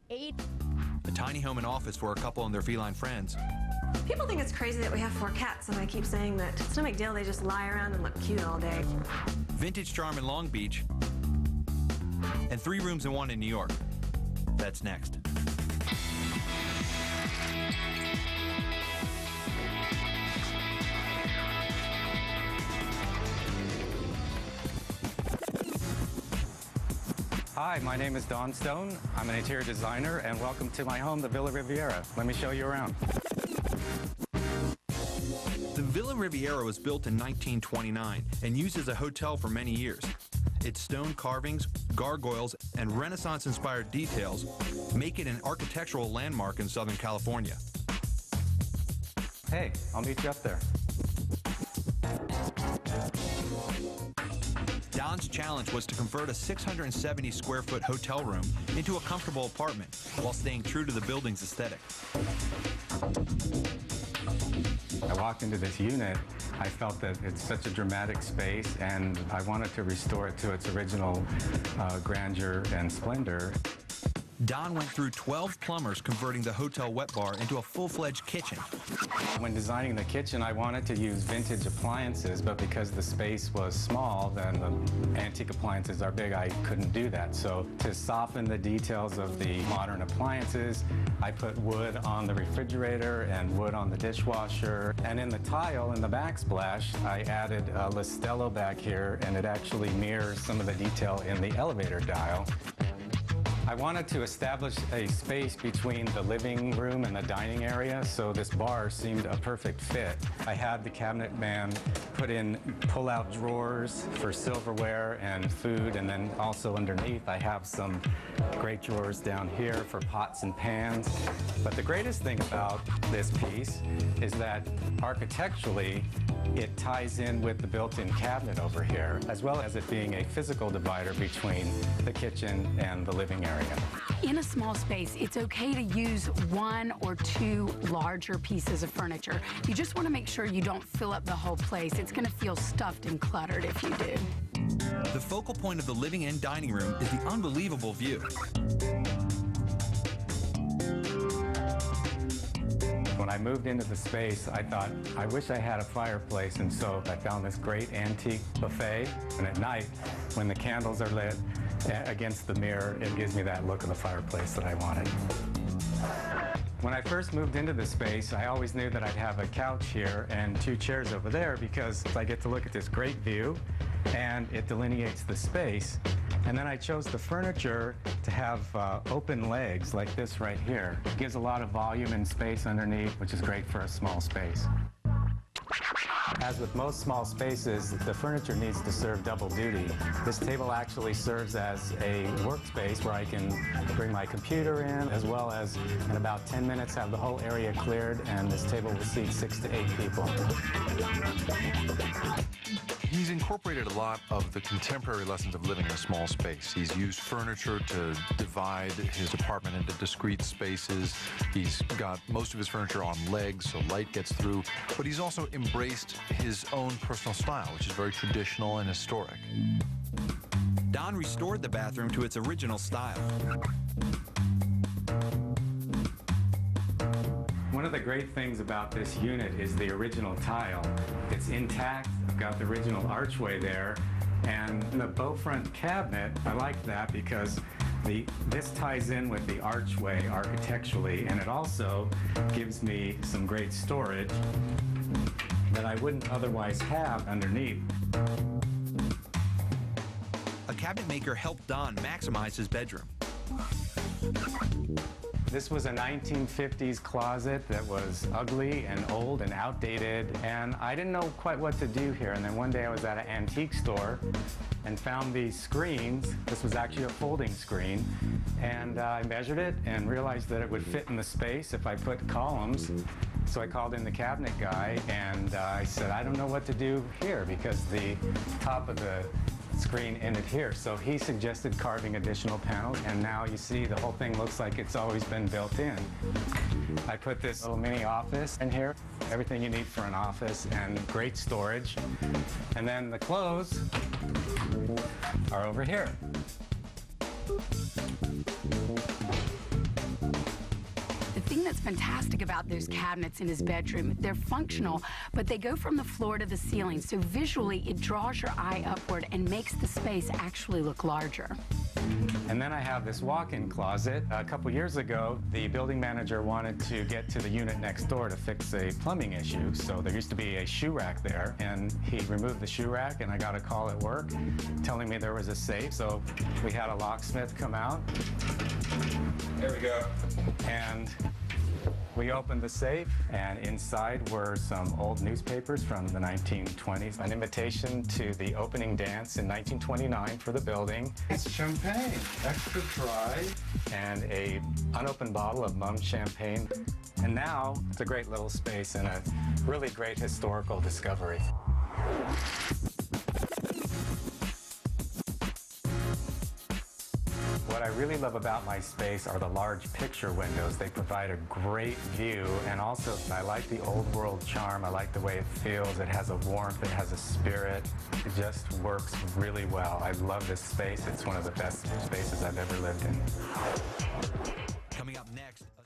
A tiny home and office for a couple and their feline friends. People think it's crazy that we have 4 cats, and I keep saying that it's no big deal, they just lie around and look cute all day. Vintage charm in Long Beach. And 3 rooms and 1 in New York. That's next. Hi, my name is Don Stone. I'm an interior designer, and welcome to my home, the Villa Riviera. Let me show you around. The Villa Riviera was built in 1929 and used as a hotel for many years. Its stone carvings, gargoyles, and Renaissance-inspired details make it an architectural landmark in Southern California. Hey, I'll meet you up there. Don's challenge was to convert a 670-square-foot hotel room into a comfortable apartment while staying true to the building's aesthetic. I walked into this unit, I felt that it's such a dramatic space, and I wanted to restore it to its original grandeur and splendor. Don went through 12 plumbers converting the hotel wet bar into a full-fledged kitchen. When designing the kitchen, I wanted to use vintage appliances, but because the space was small, then the antique appliances are big, I couldn't do that. So to soften the details of the modern appliances, I put wood on the refrigerator and wood on the dishwasher. And in the tile, in the backsplash, I added a Listello back here, and it actually mirrors some of the detail in the elevator dial. I wanted to establish a space between the living room and the dining area, so this bar seemed a perfect fit. I had the cabinet man put in pull-out drawers for silverware and food, and then also underneath I have some great drawers down here for pots and pans. But the greatest thing about this piece is that architecturally it ties in with the built-in cabinet over here, as well as it being a physical divider between the kitchen and the living area. In a small space, it's okay to use 1 or 2 larger pieces of furniture. You just want to make sure you don't fill up the whole place. It's going to feel stuffed and cluttered if you do. The focal point of the living and dining room is the unbelievable view. When I moved into the space, I thought, I wish I had a fireplace, and so I found this great antique buffet, and at night, when the candles are lit against the mirror, it gives me that look of the fireplace that I wanted. When I first moved into the space, I always knew that I'd have a couch here and 2 chairs over there because I get to look at this great view, and it delineates the space. And then I chose the furniture to have open legs like this right here. It gives a lot of volume and space underneath, which is great for a small space. As with most small spaces, the furniture needs to serve double duty. This table actually serves as a workspace where I can bring my computer in, as well as in about 10 minutes have the whole area cleared, and this table will seat 6 to 8 people. He's incorporated a lot of the contemporary lessons of living in a small space. He's used furniture to divide his apartment into discrete spaces. He's got most of his furniture on legs so light gets through, but he's also embraced his own personal style, which is very traditional and historic. Don restored the bathroom to its original style. One of the great things about this unit is the original tile. It's intact. I've got the original archway there, and the bow front cabinet, I like that because this ties in with the archway architecturally, and it also gives me some great storage that I wouldn't otherwise have underneath. A cabinet maker helped Don maximize his bedroom. This was a 1950s closet that was ugly and old and outdated, and I didn't know quite what to do here. And then one day I was at an antique store and found these screens. This was actually a folding screen, and I measured it and realized that it would fit in the space if I put columns. So I called in the cabinet guy, and I said, I don't know what to do here because the top of the screen ended here. So he suggested carving additional panels, and now you see the whole thing looks like it's always been built in. I put this little mini office in here, everything you need for an office, and great storage. And then the clothes are over here. that's fantastic about those cabinets in his bedroom, they're functional, but they go from the floor to the ceiling, so visually it draws your eye upward and makes the space actually look larger. And then I have this walk-in closet. A couple years ago, the building manager wanted to get to the unit next door to fix a plumbing issue. So there used to be a shoe rack there, and he removed the shoe rack, and I got a call at work telling me there was a safe. So we had a locksmith come out. There we go. And we opened the safe, and inside were some old newspapers from the 1920s, an invitation to the opening dance in 1929 for the building. It's champagne, extra dry. And a unopened bottle of Mumm champagne. And now it's a great little space and a really great historical discovery. What I really love about my space are the large picture windows. They provide a great view, and also I like the old world charm. I like the way it feels. It has a warmth, it has a spirit. It just works really well. I love this space. It's one of the best spaces I've ever lived in. Coming up next.